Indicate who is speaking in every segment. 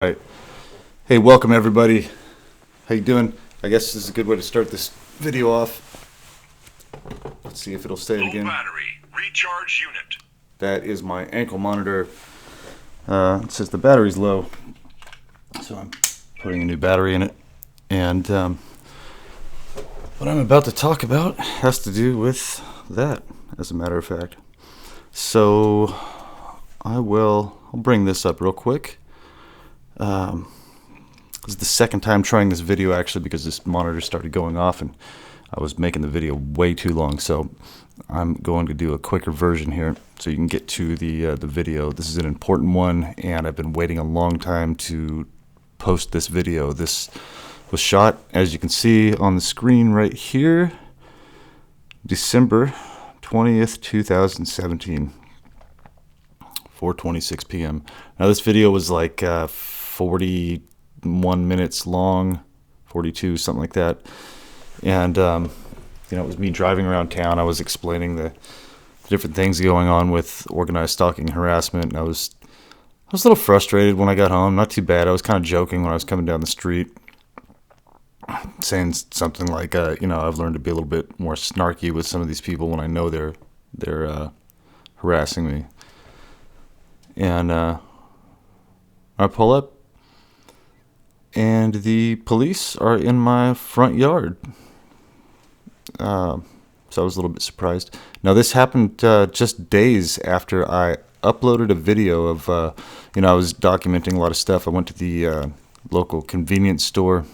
Speaker 1: Right. Hey, welcome everybody. How you doing? I guess this is a good way to start this video off. Let's see if it'll say it again.
Speaker 2: Low battery, recharge unit.
Speaker 1: That is my ankle monitor. It says the battery's low, so I'm putting a new battery in it. And what I'm about to talk about has to do with that, as a matter of fact. So I'll bring this up real quick. This is the second time trying this video, actually, because this monitor started going off and I was making the video way too long. So I'm going to do a quicker version here so you can get to the video. This is an important one, and I've been waiting a long time to post this video. This was shot, as you can see on the screen right here, December 20th, 2017, 4:26 p.m. Now this video was like 41 minutes long, 42, something like that. And it was me driving around town. I was explaining the different things going on with organized stalking and harassment. And I was a little frustrated when I got home. Not too bad. I was kind of joking when I was coming down the street, saying something like, I've learned to be a little bit more snarky with some of these people when I know they're harassing me. And I pull up, and the police are in my front yard. So I was a little bit surprised. Now, this happened just days after I uploaded a video of, I was documenting a lot of stuff. I went to the local convenience store.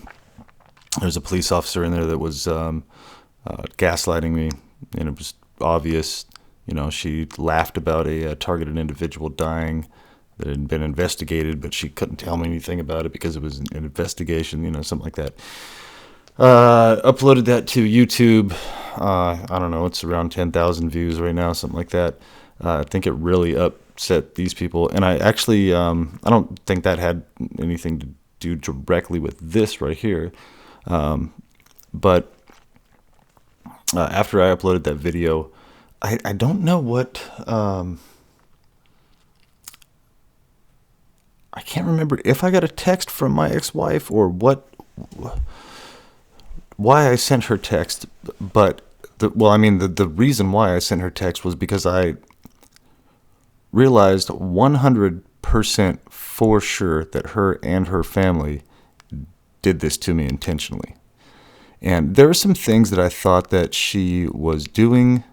Speaker 1: There's a police officer in there that was gaslighting me, and it was obvious. She laughed about a targeted individual dying that had been investigated, but she couldn't tell me anything about it because it was an investigation, something like that. Uploaded that to YouTube. I don't know, it's around 10,000 views right now, something like that. I think it really upset these people, and I actually, I don't think that had anything to do directly with this right here. But after I uploaded that video, I don't know what, I can't remember if I got a text from my ex-wife or why I sent her text, but the reason why I sent her text was because I realized 100% for sure that her and her family did this to me intentionally. And there were some things that I thought that she was doing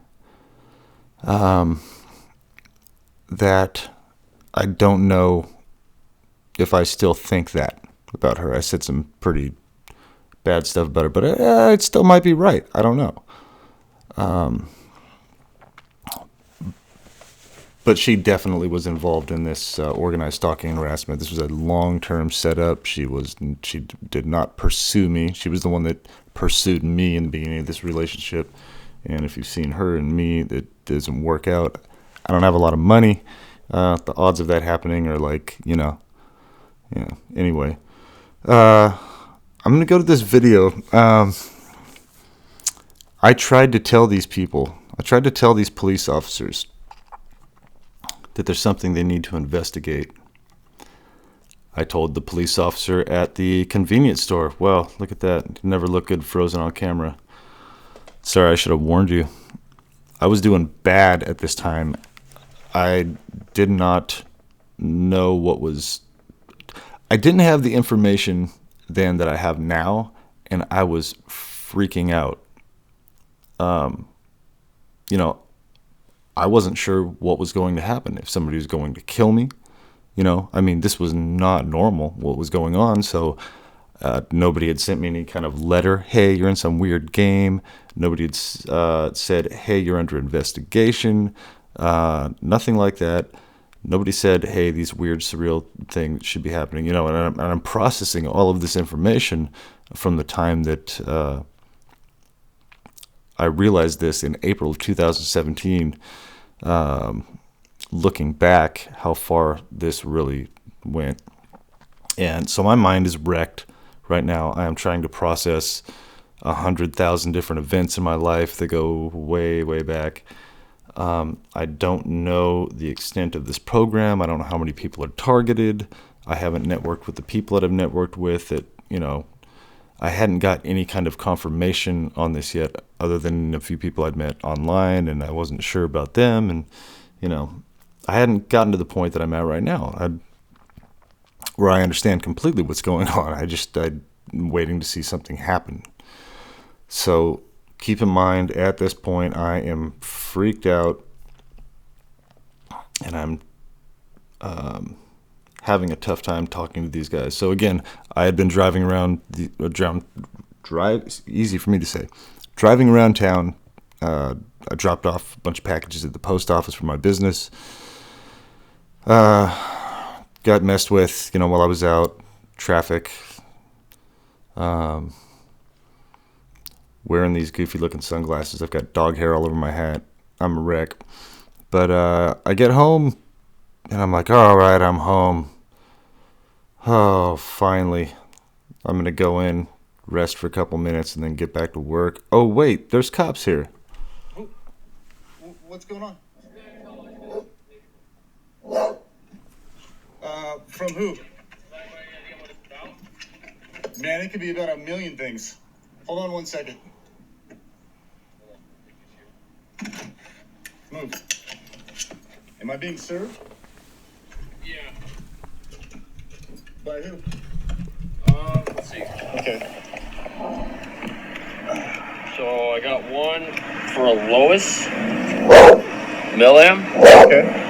Speaker 1: that I don't know if I still think that about her. I said some pretty bad stuff about her, but it still might be right. I don't know. But she definitely was involved in this organized stalking and harassment. This was a long-term setup. She did not pursue me. She was the one that pursued me in the beginning of this relationship. And if you've seen her and me, it doesn't work out. I don't have a lot of money. The odds of that happening are like, anyway. I'm going to go to this video. I tried to tell these police officers that there's something they need to investigate. I told the police officer at the convenience store, well, look at that. It never looked good frozen on camera. Sorry, I should have warned you. I was doing bad at this time. I did not know I didn't have the information then that I have now, and I was freaking out. I wasn't sure what was going to happen, if somebody was going to kill me. This was not normal, what was going on. So nobody had sent me any kind of letter, hey, you're in some weird game. Nobody had said, hey, you're under investigation. Nothing like that. Nobody said, hey, these weird, surreal things should be happening. And I'm processing all of this information from the time that I realized this in April of 2017. Looking back, how far this really went. And so my mind is wrecked right now. I am trying to process 100,000 different events in my life that go way, way back. I don't know the extent of this program. I don't know how many people are targeted. I haven't networked with the people that I've networked with. That, I hadn't got any kind of confirmation on this yet, other than a few people I'd met online, and I wasn't sure about them. And, I hadn't gotten to the point that I'm at right now, where I understand completely what's going on. I'm waiting to see something happen. So keep in mind, at this point, I am freaked out, and I'm having a tough time talking to these guys. So again, I had been driving around easy for me to say, driving around town. I dropped off a bunch of packages at the post office for my business. Got messed with, while I was out. Traffic. Wearing these goofy looking sunglasses. I've got dog hair all over my hat. I'm a wreck. But I get home, and I'm like, all right, I'm home. Oh, finally. I'm going to go in, rest for a couple minutes, and then get back to work. Oh, wait, there's cops here.
Speaker 3: What's going on? From who? Man, it could be about a million things. Hold on 1 second. Move. Am I being served?
Speaker 4: Yeah.
Speaker 3: By who?
Speaker 4: Let's see.
Speaker 3: Okay.
Speaker 4: So I got one for a Lois Millam.
Speaker 3: Okay.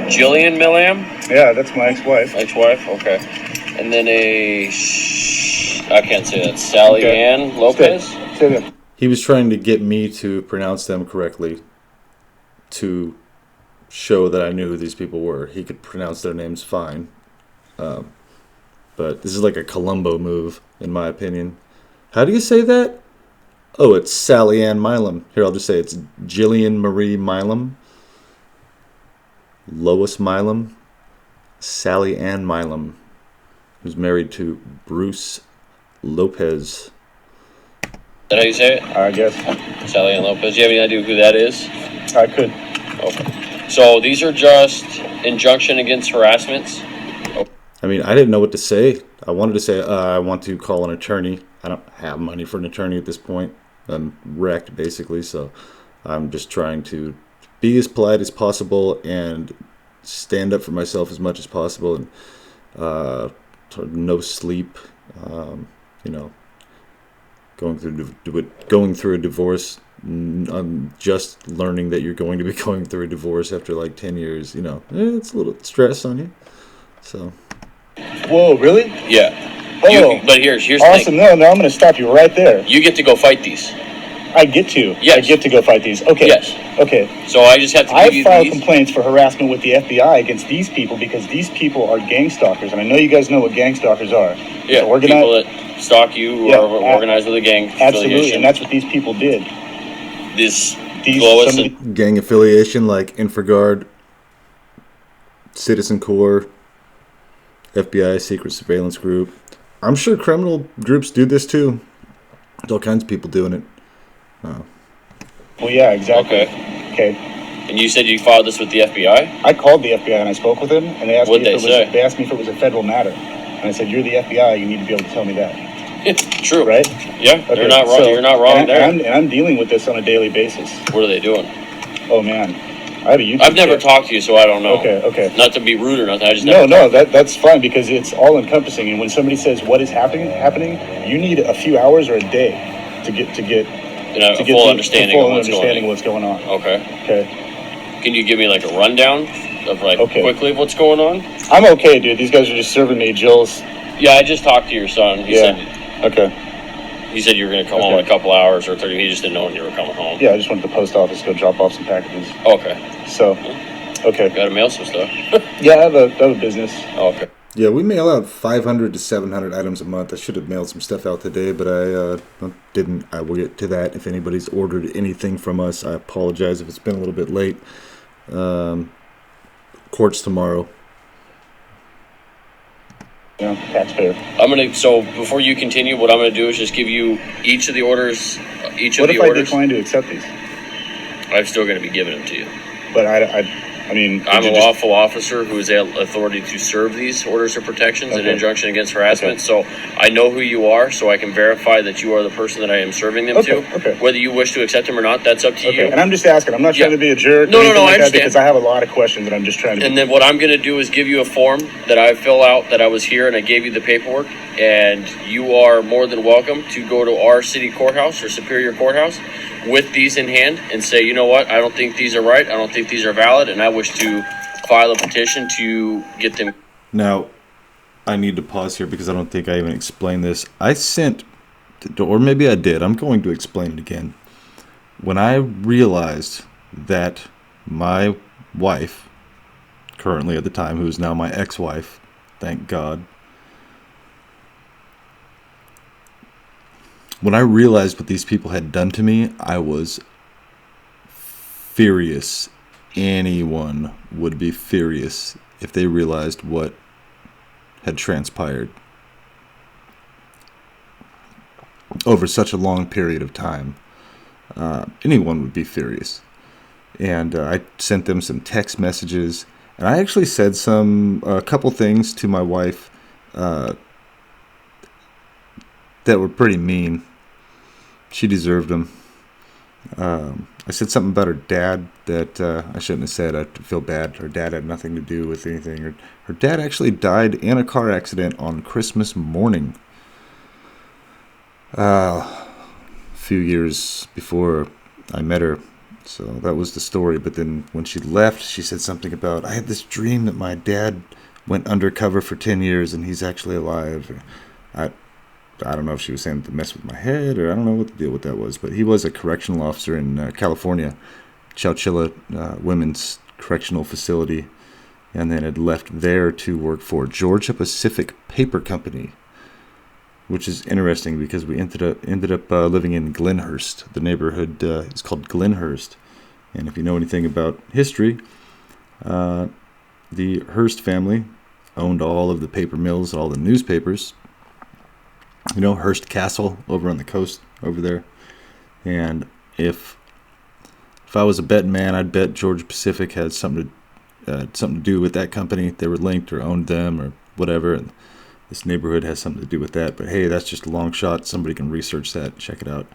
Speaker 4: Jillian Millam.
Speaker 3: Yeah, that's my ex-wife.
Speaker 4: Ex-wife, okay. And then I can't say that. Sally Ann Lopez.
Speaker 3: Say that.
Speaker 1: He was trying to get me to pronounce them correctly to show that I knew who these people were. He could pronounce their names fine. But this is like a Columbo move, in my opinion. How do you say that? Oh, it's Sally Ann Milam. Here, I'll just say it's Jillian Marie Milam. Lois Milam. Sally Ann Milam, who's married to Bruce Lopez.
Speaker 4: Is that how you say it?
Speaker 3: I guess.
Speaker 4: Sally Ann Lopez. Do you have any idea who that is?
Speaker 3: I could.
Speaker 4: Okay. So these are just injunction against harassments?
Speaker 1: I mean, I didn't know what to say. I wanted to say, I want to call an attorney. I don't have money for an attorney at this point. I'm wrecked, basically, so I'm just trying to be as polite as possible and stand up for myself as much as possible, and no sleep, going through a divorce. I'm just learning that you're going to be going through a divorce after like 10 years. It's a little stress on you. So.
Speaker 3: Whoa, really?
Speaker 4: Yeah.
Speaker 3: Oh,
Speaker 4: but here's the
Speaker 3: awesome.
Speaker 4: thing.
Speaker 3: No, I'm going to stop you right there.
Speaker 4: You get to go fight these.
Speaker 3: I get to.
Speaker 4: Yes.
Speaker 3: I get to go fight these. Okay.
Speaker 4: Yes.
Speaker 3: Okay.
Speaker 4: So I just have to give
Speaker 3: I
Speaker 4: you
Speaker 3: filed
Speaker 4: these.
Speaker 3: complaints for harassment with the FBI against these people because these people are gang stalkers, and I know you guys know what gang stalkers are.
Speaker 4: Yeah, people that stalk you who are organized with a gang
Speaker 3: Absolutely,
Speaker 4: affiliation.
Speaker 3: and that's what these people did.
Speaker 4: These Lois
Speaker 1: gang affiliation like InfraGard, Citizen Corps, FBI Secret Surveillance Group. I'm sure criminal groups do this too. There's all kinds of people doing it.
Speaker 3: Well, yeah, exactly.
Speaker 4: Okay. And you said you filed this with the FBI?
Speaker 3: I called the FBI and I spoke with them, and they asked
Speaker 4: What'd
Speaker 3: me
Speaker 4: they
Speaker 3: asked me if it was a federal matter, and I said, "You're the FBI. You need to be able to tell me that."
Speaker 4: True.
Speaker 3: Right?
Speaker 4: Yeah.
Speaker 3: Okay,
Speaker 4: You're not wrong.
Speaker 3: so-
Speaker 4: You're not wrong
Speaker 3: and,
Speaker 4: there.
Speaker 3: and I'm dealing with this on a daily basis.
Speaker 4: What are they doing?
Speaker 3: Oh man, I have a YouTube.
Speaker 4: I've never
Speaker 3: channel.
Speaker 4: talked to you, so I don't know.
Speaker 3: Okay.
Speaker 4: Not to be rude or nothing. I just never.
Speaker 3: No, that's fine because it's all encompassing. And when somebody says what is happening, you need a few hours or a day to get
Speaker 4: a full understanding of
Speaker 3: what's going on.
Speaker 4: Okay. Can you give me like a rundown of quickly of what's going on?
Speaker 3: I'm okay, dude. These guys are just serving me Jill's.
Speaker 4: Yeah, I just talked to your son. He said you were going to come home in a couple hours or 30. He just didn't know when you were coming home.
Speaker 3: Yeah, I just went to the post office to go drop off some packages.
Speaker 4: Okay.
Speaker 3: So, okay.
Speaker 4: Got to mail some stuff.
Speaker 3: Yeah, I have a business.
Speaker 4: Okay.
Speaker 1: Yeah, we mail out 500 to 700 items a month. I should have mailed some stuff out today, but I didn't. I will get to that. If anybody's ordered anything from us, I apologize if it's been a little bit late. Court's tomorrow.
Speaker 3: Yeah, taxpayer.
Speaker 4: So before you continue, what I'm gonna do is just give you each of the orders.
Speaker 3: What if I decline to accept these?
Speaker 4: I'm still gonna be giving them to you.
Speaker 3: But I mean,
Speaker 4: I'm a lawful officer who is authority to serve these orders of protections and injunction against harassment. So I know who you are, so I can verify that you are the person that I am serving them to.
Speaker 3: Okay.
Speaker 4: Whether you wish to accept them or not, that's up to you.
Speaker 3: And I'm just asking. I'm not trying to be a jerk.
Speaker 4: No,
Speaker 3: or anything
Speaker 4: I
Speaker 3: like that,
Speaker 4: understand.
Speaker 3: because I have a lot of questions, and I'm just trying to.
Speaker 4: And then what I'm going to do is give you a form that I fill out that I was here and I gave you the paperwork. And you are more than welcome to go to our city courthouse or Superior Courthouse with these in hand and say, you know what, I don't think these are right. I don't think these are valid. And I wish to file a petition to get them.
Speaker 1: Now, I need to pause here because I don't think I even explained this. I sent, or maybe I did, I'm going to explain it again. When I realized that my wife, currently at the time, who is now my ex-wife, thank God, when I realized what these people had done to me, I was furious. Anyone would be furious if they realized what had transpired over such a long period of time. Anyone would be furious. And I sent them some text messages, and I actually said a couple things to my wife that were pretty mean. She deserved them. I said something about her dad that I shouldn't have said. I feel bad. Her dad had nothing to do with anything. Her dad actually died in a car accident on Christmas morning. A few years before I met her. So that was the story. But then when she left, she said something about, I had this dream that my dad went undercover for 10 years and he's actually alive. I don't know if she was saying to mess with my head, or I don't know what the deal with that was. But he was a correctional officer in California, Chowchilla Women's Correctional Facility, and then had left there to work for Georgia Pacific Paper Company, which is interesting because we ended up living in Glenhurst. The neighborhood is called Glenhurst, and if you know anything about history, the Hearst family owned all of the paper mills, all the newspapers. You know, Hearst Castle over on the coast over there. And if I was a betting man, I'd bet Georgia Pacific had something to do with that company. They were linked or owned them or whatever. And this neighborhood has something to do with that. But hey, that's just a long shot. Somebody can research that. Check it out.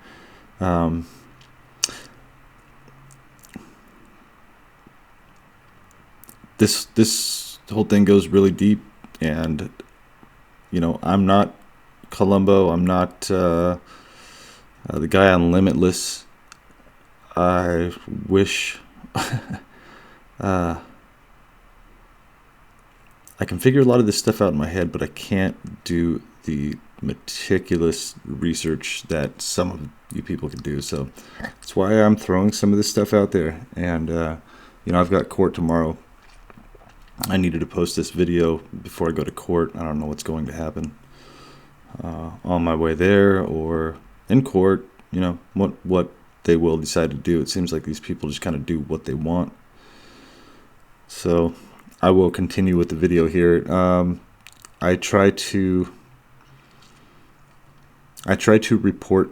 Speaker 1: This whole thing goes really deep, and you know, I'm not Columbo. I'm not the guy on Limitless. I wish I can figure a lot of this stuff out in my head, but I can't do the meticulous research that some of you people can do. So that's why I'm throwing some of this stuff out there. And you know, I've got court tomorrow. I needed to post this video before I go to court. I don't know what's going to happen on my way there or in court. You know, what they will decide to do. It seems like these people just kind of do what they want. So I will continue with the video here. I try to report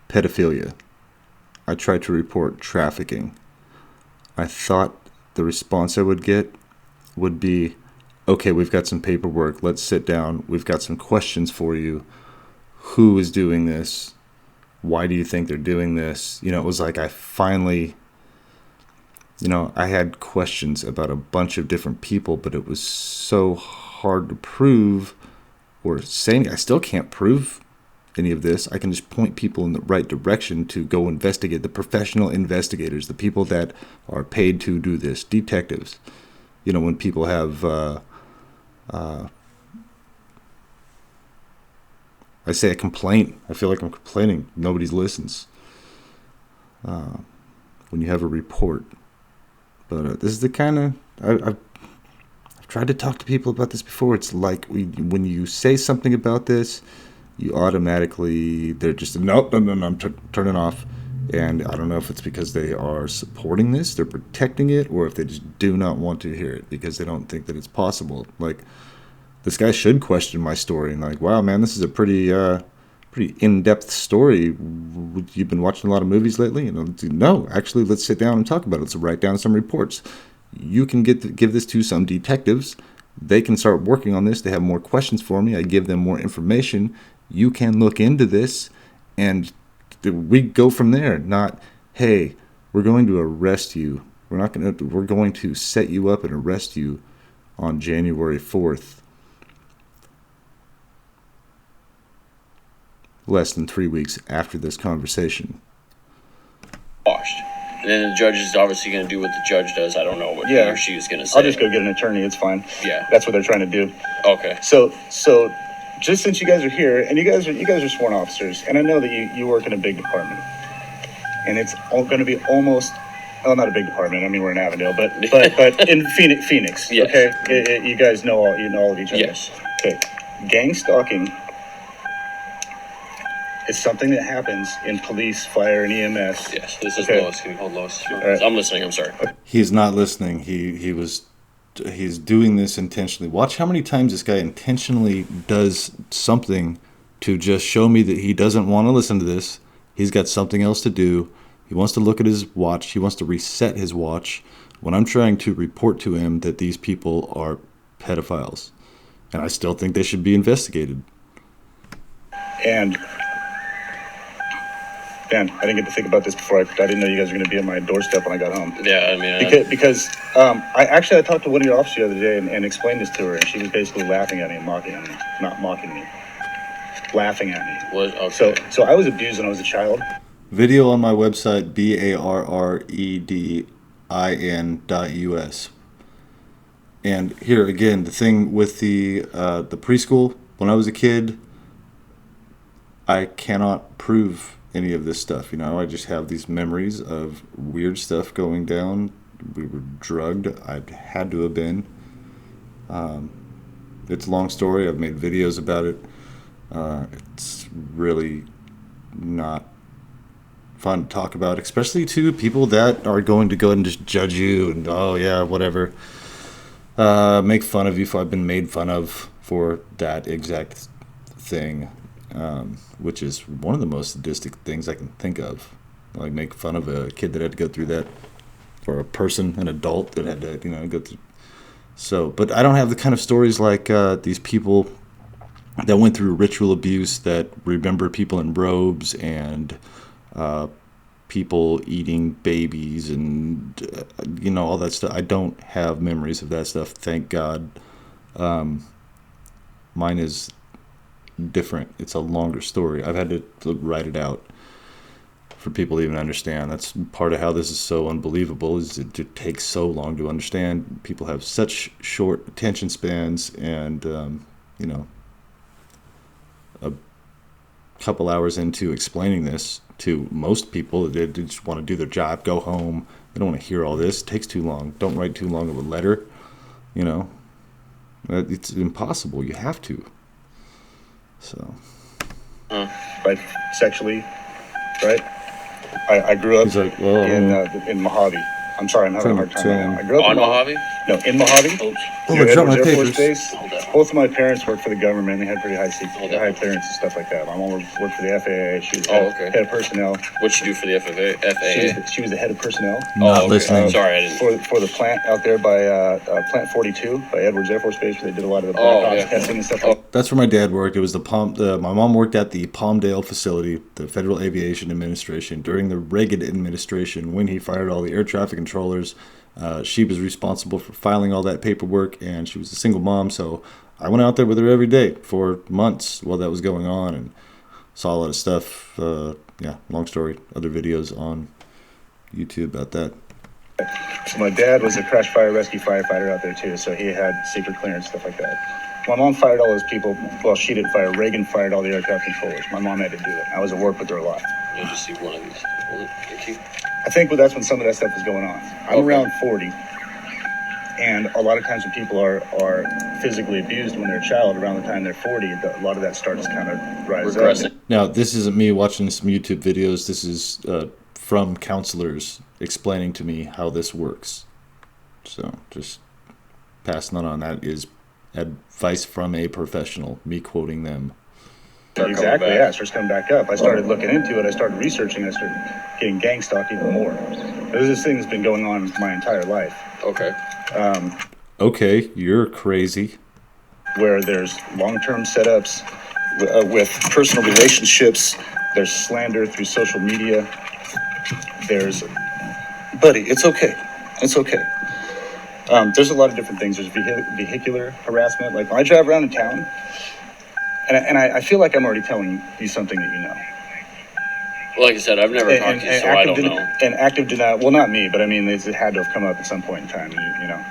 Speaker 1: pedophilia. I try to report trafficking. I thought the response I would get would be, okay, we've got some paperwork. Let's sit down. We've got some questions for you. Who is doing this? Why do you think they're doing this? You know, it was like I finally, you know, I had questions about a bunch of different people, but it was so hard to prove or say. I still can't prove any of this. I can just point people in the right direction to go investigate, the professional investigators, the people that are paid to do this, detectives. You know, when people have, I say a complaint, I feel like I'm complaining. Nobody listens. When you have a report. But this is the kind of, I've tried to talk to people about this before. It's like when you say something about this, you automatically, they're just, no, I'm turning off. And I don't know if it's because they are supporting this, they're protecting it, or if they just do not want to hear it because they don't think that it's possible. Like, this guy should question my story and like, wow, man, this is a pretty pretty in-depth story. You've been watching a lot of movies lately? No, actually, let's sit down and talk about it. Let's write down some reports. You can give this to some detectives. They can start working on this. They have more questions for me. I give them more information. You can look into this, and we go from there. Not, hey, we're going to arrest you. We're going to set you up and arrest you on January 4th. Less than 3 weeks after this conversation.
Speaker 4: Washed. And then the judge is obviously going to do what the judge does. I don't know what he or she is going to say.
Speaker 3: I'll just go get an attorney. It's fine.
Speaker 4: Yeah.
Speaker 3: That's what they're trying to do.
Speaker 4: Okay.
Speaker 3: So just since you guys are here, and you guys are sworn officers, and I know that you work in a big department, and it's going to be almost, well, not a big department. I mean, we're in Avondale, but in Phoenix.
Speaker 4: Yes.
Speaker 3: Okay. You guys know all of each other.
Speaker 4: Yes.
Speaker 3: Okay. Gang stalking is something that happens in police, fire, and EMS.
Speaker 4: Yes. This is
Speaker 3: Okay.
Speaker 4: Lois. Can we hold Lois?
Speaker 3: right.
Speaker 4: I'm listening. I'm sorry.
Speaker 1: He's not listening. He's doing this intentionally. Watch how many times this guy intentionally does something to just show me that he doesn't want to listen to this. He's got something else to do. He wants to look at his watch. He wants to reset his watch when I'm trying to report to him that these people are pedophiles. And I still think they should be investigated.
Speaker 3: And Dan, I didn't get to think about this before. I didn't know you guys were going to be at my doorstep when I got home.
Speaker 4: Yeah, I mean,
Speaker 3: Because I talked to one of your officers the other day and explained this to her, and she was basically laughing at me and mocking at me. Not mocking me. Laughing at me.
Speaker 4: what? Okay.
Speaker 3: So I was abused when I was a child.
Speaker 1: Video on my website, barredin.us. And here again, the thing with the preschool, when I was a kid, I cannot prove any of this stuff. I just have these memories of weird stuff going down. We were drugged. I had to have been. It's a long story. I've made videos about it. It's really not fun to talk about, especially to people that are going to go and just judge you and, oh yeah, whatever. Make fun of you for I've been made fun of for that exact thing. Which is one of the most sadistic things I can think of. Like, make fun of a kid that had to go through that, or a person, an adult that had to, go through. So, but I don't have the kind of stories like these people that went through ritual abuse, that remember people in robes and people eating babies and, all that stuff. I don't have memories of that stuff, thank God. Mine is different. It's a longer story. I've had to write it out for people to even understand. That's part of how this is so unbelievable, is it takes so long to understand. People have such short attention spans, and a couple hours into explaining this to most people, they just want to do their job, go home. They don't want to hear all this. It takes too long. Don't write too long of a letter. It's impossible. You have to. So,
Speaker 3: Right, sexually, right? I grew up
Speaker 1: he's like, well,
Speaker 3: in Mojave. I'm sorry, I'm having a hard time right now. I grew up
Speaker 4: On Mojave?
Speaker 3: No, in Mojave.
Speaker 4: Oops.
Speaker 1: I dropped my
Speaker 3: Air Force
Speaker 1: papers.
Speaker 3: Base.
Speaker 4: Hold on.
Speaker 3: Both of my parents worked for the government. They had pretty high
Speaker 4: Hold on.
Speaker 3: high clearance and stuff like that. My mom worked for the FAA. She was
Speaker 4: okay.
Speaker 3: head of personnel.
Speaker 4: What'd you do for the FAA?
Speaker 3: She was the head of personnel
Speaker 1: Not
Speaker 4: okay.
Speaker 1: listening.
Speaker 4: Sorry, I didn't.
Speaker 3: for the plant out there by Plant 42 by Edwards Air Force Base, where they did a lot of the Black
Speaker 4: Oh,
Speaker 3: Ops
Speaker 4: yeah.
Speaker 3: testing and stuff like that.
Speaker 1: That's where my dad worked. It was my mom worked at the Palmdale facility, the Federal Aviation Administration, during the Reagan administration, when he fired all the air traffic controllers. She was responsible for filing all that paperwork, and she was a single mom, so I went out there with her every day for months while that was going on, and saw a lot of stuff. Long story. Other videos on YouTube about that.
Speaker 3: So my dad was a crash fire rescue firefighter out there too, so he had secret clearance, stuff like that. My mom fired all those people. Well, she didn't fire. Reagan fired all the aircraft controllers. My mom had to do it. I was at work with her a lot.
Speaker 4: Let me just see one of these. Hold it. Thank you.
Speaker 3: I think that's when some of that stuff was going on. I'm
Speaker 4: Okay.
Speaker 3: around 40, and a lot of times when people are physically abused when they're a child, around the time they're 40, a lot of that starts to kind of rise up.
Speaker 4: Regressing.
Speaker 1: Now, this isn't me watching some YouTube videos. This is from counselors explaining to me how this works. So just passing on that is advice from a professional, me quoting them.
Speaker 4: Start coming
Speaker 3: Exactly,
Speaker 4: back.
Speaker 3: yeah, it starts coming back up. I started looking into it, I started researching, I started getting gang stalked even more. This thing has been going on my entire life.
Speaker 4: Okay.
Speaker 1: Okay, you're crazy.
Speaker 3: Where there's long-term setups with personal relationships, there's slander through social media, there's, buddy, it's okay, it's okay. There's a lot of different things. There's vehicular harassment. Like when I drive around in town, and I feel like I'm already telling you something that you know.
Speaker 4: Well, like I said, I've never talked to you, so I don't know.
Speaker 3: And active denial, well, not me, but I mean, it had to have come up at some point in time, you know,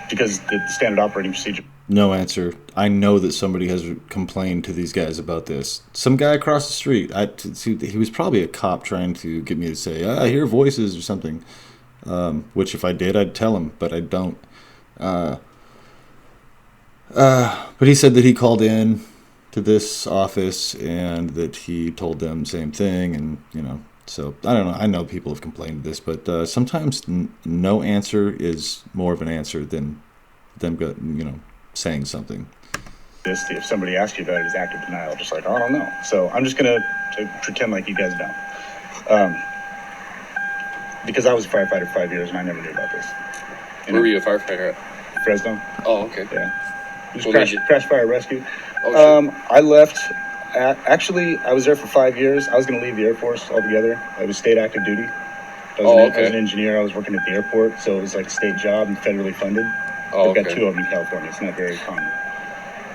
Speaker 3: because the standard operating procedure.
Speaker 1: No answer. I know that somebody has complained to these guys about this. Some guy across the street. He was probably a cop trying to get me to say, I hear voices or something. Which if I did, I'd tell him, but I don't. But he said that he called in to this office and that he told them the same thing, and so I don't know. I know people have complained to this, but sometimes no answer is more of an answer than them saying something.
Speaker 3: If somebody asks you about it, is active denial, just like, oh, I don't know. So I'm just gonna pretend like you guys don't. Because I was a firefighter for 5 years and I never knew about this.
Speaker 4: Where were you a firefighter at?
Speaker 3: Fresno.
Speaker 4: Oh, okay.
Speaker 3: Yeah. Just
Speaker 4: What made
Speaker 3: crash fire rescue.
Speaker 4: Oh, shit.
Speaker 3: I left. Actually, I was there for 5 years. I was going to leave the Air Force altogether. I was state active duty. I was an engineer. I was working at the airport, so it was like a state job and federally funded.
Speaker 4: Oh,
Speaker 3: They've got
Speaker 4: okay.
Speaker 3: 2 of them in California. It's not very common.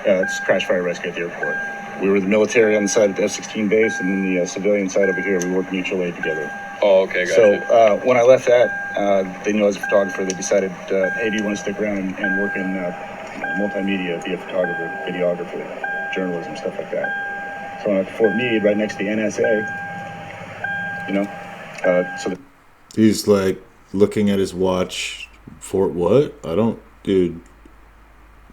Speaker 3: It's crash fire rescue at the airport. We were the military on the side of the F-16 base, and then the civilian side over here. We worked mutual aid together.
Speaker 4: Oh, okay, gotcha.
Speaker 3: So when I left that, they knew I was a photographer. They decided, hey, do you want to stick around and work in multimedia, be a photographer, videographer, journalism, stuff like that. So I went to Fort Meade, right next to the NSA.
Speaker 1: He's like looking at his watch. Fort what? Dude.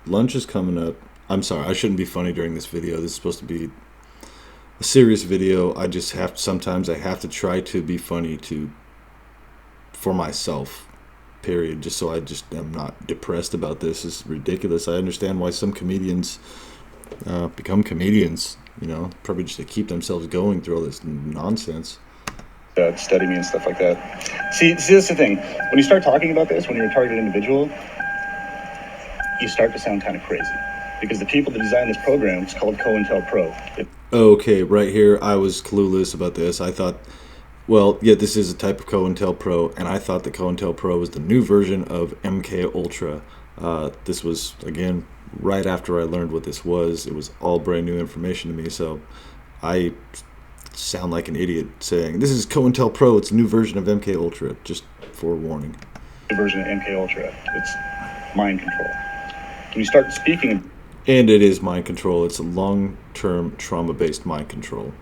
Speaker 1: Lunch is coming up. I'm sorry, I shouldn't be funny during this video. This is supposed to be a serious video. Sometimes I have to try to be funny for myself, period, just so I just am not depressed about this. It's ridiculous. I understand why some comedians become comedians, probably just to keep themselves going through all this nonsense.
Speaker 3: Study me and stuff like that. See, that's the thing. When you start talking about this, when you're a targeted individual, you start to sound kind of crazy. Because the people that designed this program, it's called COINTELPRO.
Speaker 1: Okay, right here, I was clueless about this. I thought, this is a type of COINTELPRO, and I thought that COINTELPRO was the new version of MK Ultra. This was, again, right after I learned what this was. It was all brand new information to me, so I sound like an idiot saying, this is COINTELPRO, it's a new version of MK Ultra, just forewarning.
Speaker 3: The version of MK Ultra, it's mind control. When you start speaking...
Speaker 1: And it is mind control. It's a long-term trauma-based mind control.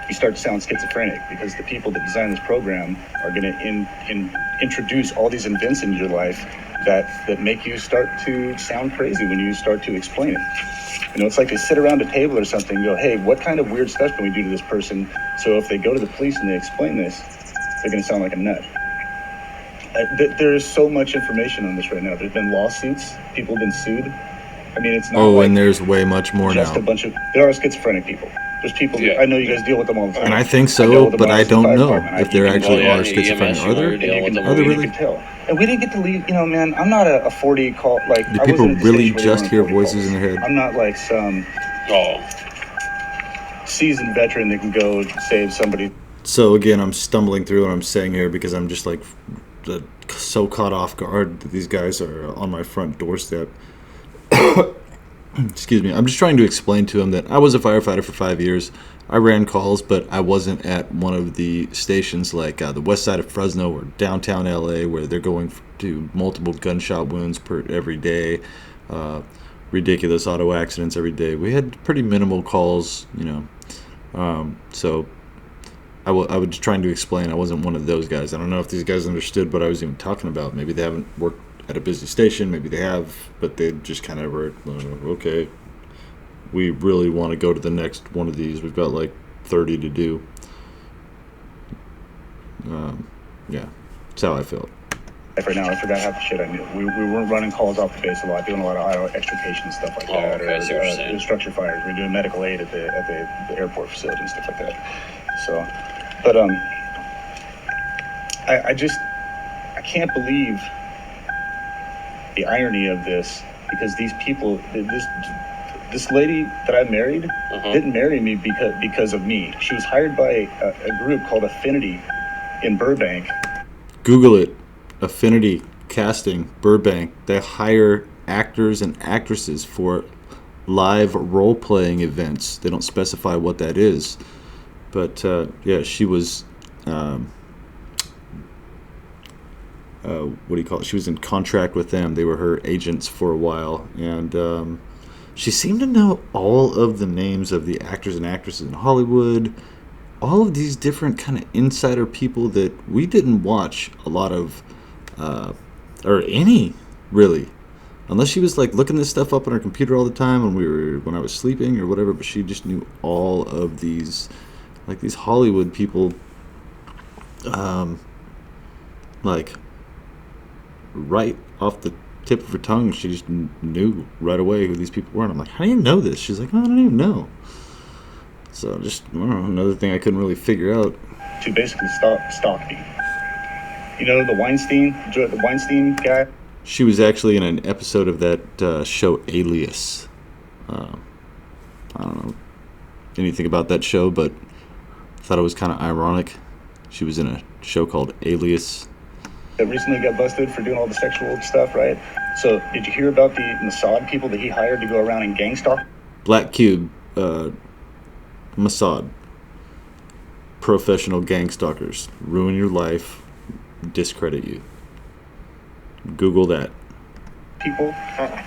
Speaker 3: You start to sound schizophrenic because the people that design this program are going to introduce all these events into your life that make you start to sound crazy when you start to explain it. It's like they sit around a table or something and go, hey, what kind of weird stuff can we do to this person? So if they go to the police and they explain this, they're going to sound like a nut. There is so much information on this right now. There's been lawsuits. People have been sued. I mean, it's not
Speaker 1: and there's way much more
Speaker 3: just
Speaker 1: now.
Speaker 3: There are schizophrenic people. There's people, I know you guys deal with them all the time.
Speaker 1: And I think so, but I don't know if there actually are schizophrenic. Are there? Are there really?
Speaker 3: And we didn't get to leave, man, I'm not a 40 call, like...
Speaker 1: Do people really just hear voices in their head?
Speaker 3: I'm not like some seasoned veteran that can go save somebody.
Speaker 1: So again, I'm stumbling through what I'm saying here because I'm just like so caught off guard that these guys are on my front doorstep. Excuse me. I'm just trying to explain to him that I was a firefighter for 5 years. I ran calls, but I wasn't at one of the stations like the west side of Fresno or downtown LA where they're going to multiple gunshot wounds every day, ridiculous auto accidents every day. We had pretty minimal calls, so I was trying to explain I wasn't one of those guys. I don't know if these guys understood what I was even talking about. Maybe they haven't worked at a busy station, maybe they have, but they just kind of were, okay, we really want to go to the next one of these. We've got like 30 to do. Yeah, that's how I felt.
Speaker 3: right now. I forgot half the shit I knew. We weren't running calls off the base a lot, doing a lot of extrication and stuff like that.
Speaker 4: Okay, I see what you're saying.
Speaker 3: Structure fires. We're doing medical aid at the airport facility and stuff like that. So, but I can't believe the irony of this, because these people, this lady that I married didn't marry me because of me. She was hired by a group called Affinity in Burbank.
Speaker 1: Google it. Affinity Casting, Burbank. They hire actors and actresses for live role-playing events. They don't specify what that is. But, yeah, she was... what do you call it? She was in contract with them. They were her agents for a while. And she seemed to know all of the names of the actors and actresses in Hollywood. All of these different kind of insider people that we didn't watch a lot of... or any, really, unless she was like looking this stuff up on her computer all the time when I was sleeping or whatever. But she just knew all of these, like these Hollywood people, like right off the tip of her tongue. She just knew right away who these people were. And I'm like, how do you know this? She's like, oh, I don't even know. So just, I don't know, another thing I couldn't really figure out.
Speaker 3: To basically stalk me. You know, the Weinstein guy?
Speaker 1: She was actually in an episode of that show Alias. I don't know anything about that show, but I thought it was kind of ironic. She was in a show called Alias.
Speaker 3: That recently got busted for doing all the sexual stuff, right? So, did you hear about the Mossad people that he hired to go around and gang stalk?
Speaker 1: Black Cube, Mossad. Professional gang stalkers. Ruin your life. Discredit you. Google that.
Speaker 3: People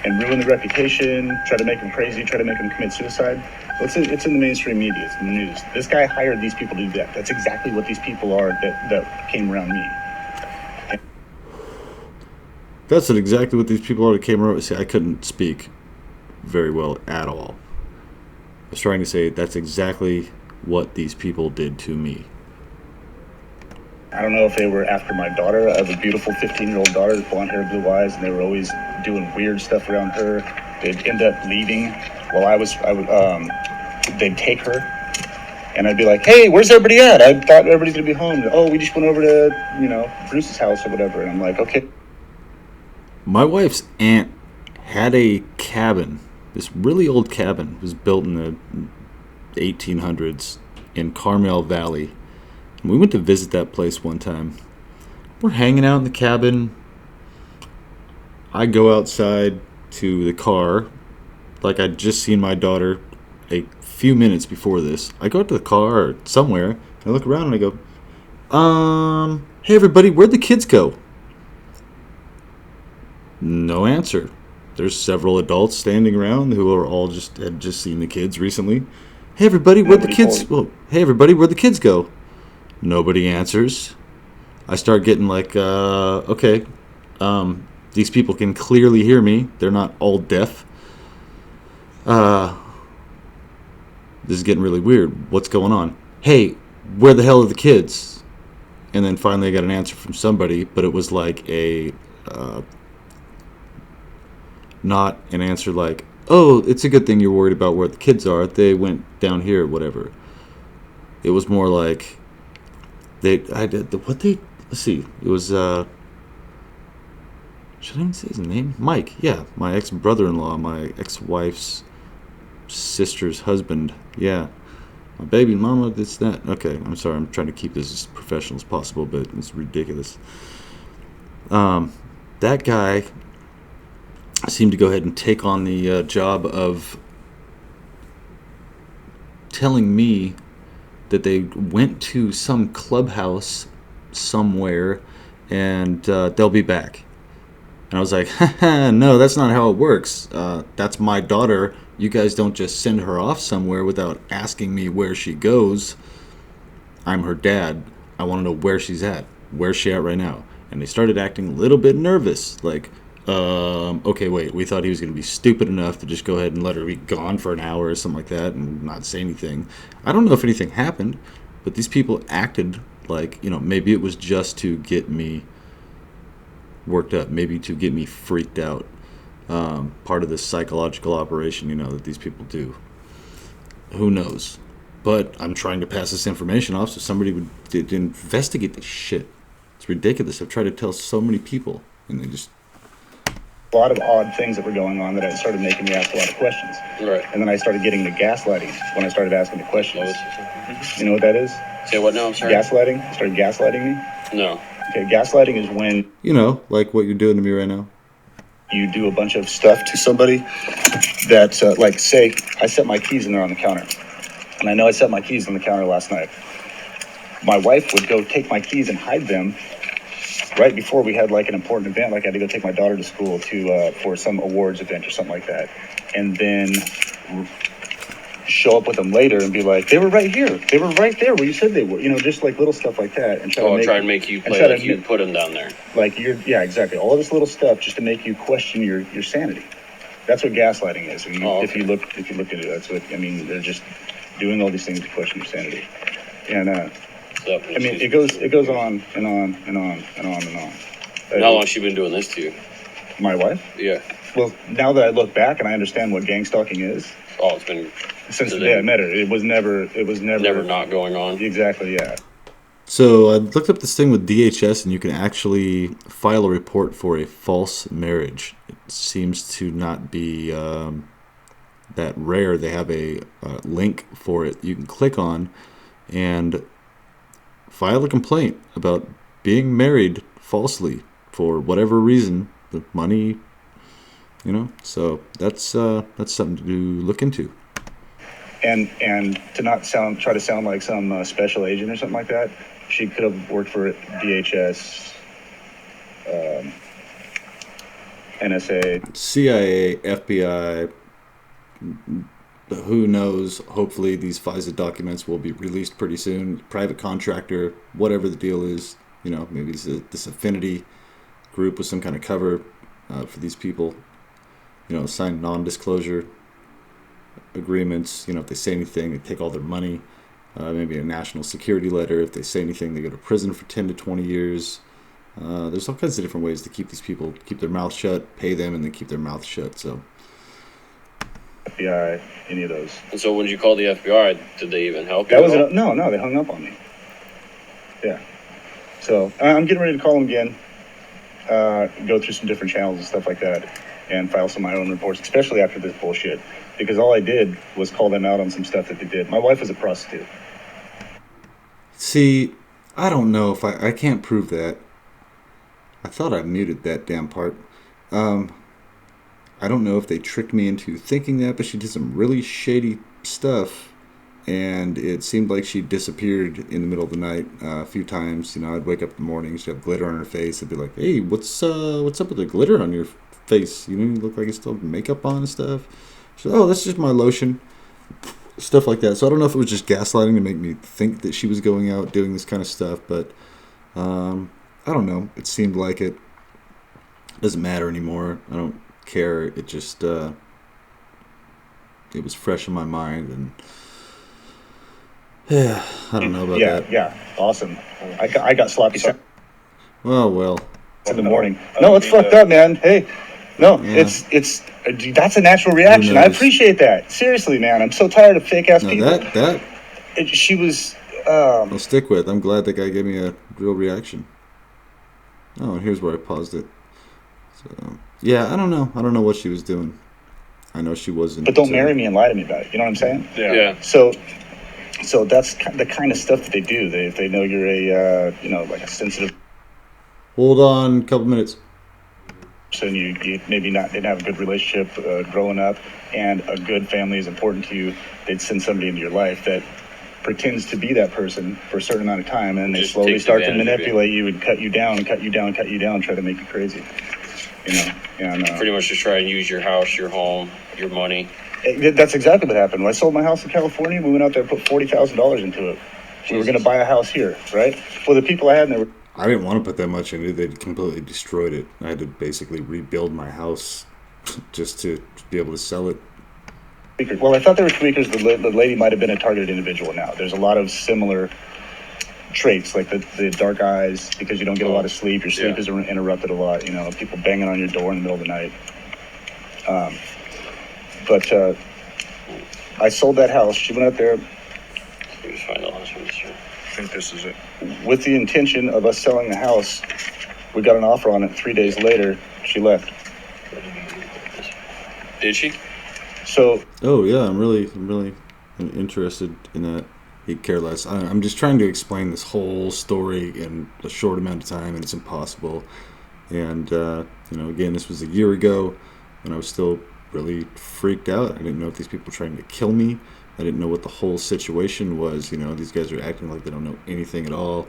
Speaker 3: and ruin their reputation, try to make them crazy, try to make them commit suicide. Well, it's in the mainstream media, it's in the news. This guy hired these people to do that. That's exactly what these people are that came around me.
Speaker 1: That's exactly what these people are that came around. See, I couldn't speak very well at all. I was trying to say that's exactly what these people did to me.
Speaker 3: I don't know if they were after my daughter. I have a beautiful 15-year-old daughter with blonde hair, blue eyes, and they were always doing weird stuff around her. They'd end up leaving while they'd take her, and I'd be like, hey, where's everybody at? I thought everybody's gonna be home. Oh, we just went over to, Bruce's house or whatever. And I'm like, okay.
Speaker 1: My wife's aunt had a cabin. This really old cabin was built in the 1800s in Carmel Valley. We went to visit that place one time. We're hanging out in the cabin. I go outside to the car, like I'd just seen my daughter a few minutes before this. I go out to the car or somewhere, and I look around and I go, hey everybody, where'd the kids go? No answer. There's several adults standing around who are all had just seen the kids recently. Hey everybody, where'd the kids? Well, hey everybody, where'd the kids go? Nobody answers. I start getting like, okay, these people can clearly hear me. They're not all deaf. This is getting really weird. What's going on? Hey, where the hell are the kids? And then finally I got an answer from somebody, but it was like not an answer like, oh, it's a good thing you're worried about where the kids are. They went down here, whatever. It was more like, let's see, it was, should I even say his name? Mike, yeah, my ex-brother-in-law, my ex-wife's sister's husband, yeah. My baby mama, this, that. Okay, I'm sorry, I'm trying to keep this as professional as possible, but it's ridiculous. That guy seemed to go ahead and take on the job of telling me that they went to some clubhouse somewhere and they'll be back. And I was like, no, that's not how it works. That's my daughter. You guys don't just send her off somewhere without asking me where she goes. I'm her dad. I want to know where she's at. Where's she at right now? And they started acting a little bit nervous. Like, okay, wait, we thought he was going to be stupid enough to just go ahead and let her be gone for an hour or something like that and not say anything. I don't know if anything happened, but these people acted like, maybe it was just to get me worked up, maybe to get me freaked out. Part of this psychological operation, that these people do. Who knows? But I'm trying to pass this information off so somebody would investigate this shit. It's ridiculous. I've tried to tell so many people, and they just...
Speaker 3: A lot of odd things that were going on that it started making me ask a lot of questions.
Speaker 4: Right.
Speaker 3: And then I started getting the gaslighting when I started asking the questions. You know what that is?
Speaker 4: Say what now? I'm sorry.
Speaker 3: Gaslighting? You started gaslighting me?
Speaker 4: No.
Speaker 3: Okay, gaslighting is when
Speaker 1: like what you're doing to me right now.
Speaker 3: you do a bunch of stuff to somebody that, like, say, I set my keys in there on the counter. And I know I set my keys on the counter last night. My wife would go take my keys and hide them right before we had, like, an important event, like I had to go take my daughter to school for some awards event or something like that. And then show up with them later and be like, they were right here. They were right there where you said they were. Just like little stuff like that. And
Speaker 4: Try and make you play like you put them down there.
Speaker 3: Like yeah, exactly. All this little stuff just to make you question your sanity. That's what gaslighting is. If you look at it, that's what they're just doing all these things to question your sanity. And it goes on and on and on and on and on.
Speaker 4: And how long has she been doing this to you?
Speaker 3: My wife?
Speaker 4: Yeah.
Speaker 3: Well, now that I look back and I understand what gang stalking is.
Speaker 4: Oh, it's been
Speaker 3: since the day I met her. It was never
Speaker 4: not going on.
Speaker 3: Exactly, yeah.
Speaker 1: So I looked up this thing with DHS, and you can actually file a report for a false marriage. It seems to not be that rare. They have a link for it you can click on and file a complaint about being married falsely for whatever reason, the money, So that's something to look into.
Speaker 3: And to not try to sound like some special agent or something like that, she could have worked for DHS, NSA,
Speaker 1: CIA, FBI. Who knows? Hopefully these FISA documents will be released pretty soon. Private contractor, whatever the deal is, maybe it's this affinity group with some kind of cover for these people. Sign non-disclosure agreements. If they say anything, they take all their money. Maybe a national security letter. If they say anything, they go to prison for 10 to 20 years. There's all kinds of different ways to keep these people, keep their mouth shut, pay them, and then keep their mouth shut. So,
Speaker 3: FBI, any of those.
Speaker 4: And so when you called the FBI, did they even help you?
Speaker 3: No, they hung up on me. Yeah. So I'm getting ready to call them again, go through some different channels and stuff like that, and file some of my own reports, especially after this bullshit. Because all I did was call them out on some stuff that they did. My wife was a prostitute.
Speaker 1: See, I don't know if I can't prove that. I thought I muted that damn part. I don't know if they tricked me into thinking that, but she did some really shady stuff, and it seemed like she disappeared in the middle of the night a few times. I'd wake up in the morning, she'd have glitter on her face. I'd be like, "Hey, what's up with the glitter on your face? You look like you still have makeup on and stuff." She said, "Oh, that's just my lotion." Stuff like that. So I don't know if it was just gaslighting to make me think that she was going out doing this kind of stuff, but I don't know. It seemed like it doesn't matter anymore. I don't care. It just it was fresh in my mind, and yeah, I don't know about that.
Speaker 3: Yeah, awesome. I got sloppy
Speaker 1: Well.
Speaker 3: in the morning. No, it's fucked up, man. Hey, no, yeah. it's that's a natural reaction. I appreciate that. Seriously, man. I'm so tired of fake ass people. She was.
Speaker 1: I'll stick with. I'm glad that guy gave me a real reaction. Oh, and here's where I paused it. So yeah, I don't know. I don't know what she was doing. I know she wasn't.
Speaker 3: But don't marry me and lie to me about it. You know what I'm saying?
Speaker 4: Yeah.
Speaker 3: So that's the kind of stuff that they do. If they know you're a like a sensitive.
Speaker 1: Hold on, a couple minutes.
Speaker 3: So you maybe didn't have a good relationship growing up, and a good family is important to you. They'd send somebody into your life that pretends to be that person for a certain amount of time, and they slowly start to manipulate you and cut you down, try to make you crazy. And
Speaker 4: pretty much just try and use your house, your home, your money.
Speaker 3: That's exactly what happened. When I sold my house in California, we went out there and put $40,000 into it. We were going to buy a house here, right? Well, the people I had in there.
Speaker 1: I didn't want to put that much into it. They completely destroyed it. I had to basically rebuild my house just to be able to sell it.
Speaker 3: Well, I thought they were tweakers. The lady might have been a targeted individual now. There's a lot of similar traits like the dark eyes because you don't get a lot of sleep. Your sleep
Speaker 4: Yeah.
Speaker 3: is interrupted a lot. You know, people banging on your door in the middle of the night. But I sold that house. She went out there
Speaker 4: Let me find the last one. Sure.
Speaker 3: I think this is it. With the intention of us selling the house. We got an offer on it. 3 days later, she left.
Speaker 4: Did she?
Speaker 3: So
Speaker 1: Oh yeah, I'm really interested in that. He'd care less. I'm just trying to explain this whole story in a short amount of time, and it's impossible. And again, this was a year ago, and I was still really freaked out. I didn't know if these people were trying to kill me. I didn't know what the whole situation was. You know, these guys are acting like they don't know anything at all.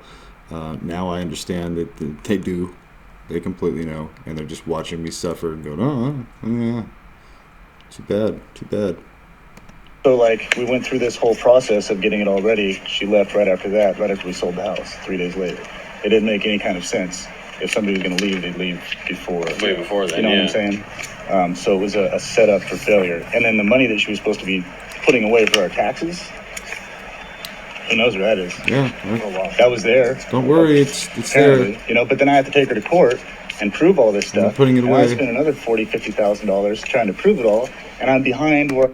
Speaker 1: Now I understand that they do. They completely know, and they're just watching me suffer and going, "Oh, yeah, too bad."
Speaker 3: So, like, we went through this whole process of getting it all ready. She left right after that, right after we sold the house, 3 days later. It didn't make any kind of sense. If somebody was going to leave, they'd leave before.
Speaker 4: Way before that,
Speaker 3: You know
Speaker 4: yeah.
Speaker 3: what I'm saying? So it was a setup for failure. And then the money that she was supposed to be putting away for our taxes, who knows where that is?
Speaker 1: Yeah,
Speaker 3: That was there.
Speaker 1: don't worry, it's
Speaker 3: Apparently,
Speaker 1: there.
Speaker 3: you know, but then I have to take her to court and prove all this
Speaker 1: You're
Speaker 3: stuff.
Speaker 1: putting it
Speaker 3: and I
Speaker 1: away.
Speaker 3: spent another $40,000-$50,000 trying to prove it all, and I'm behind where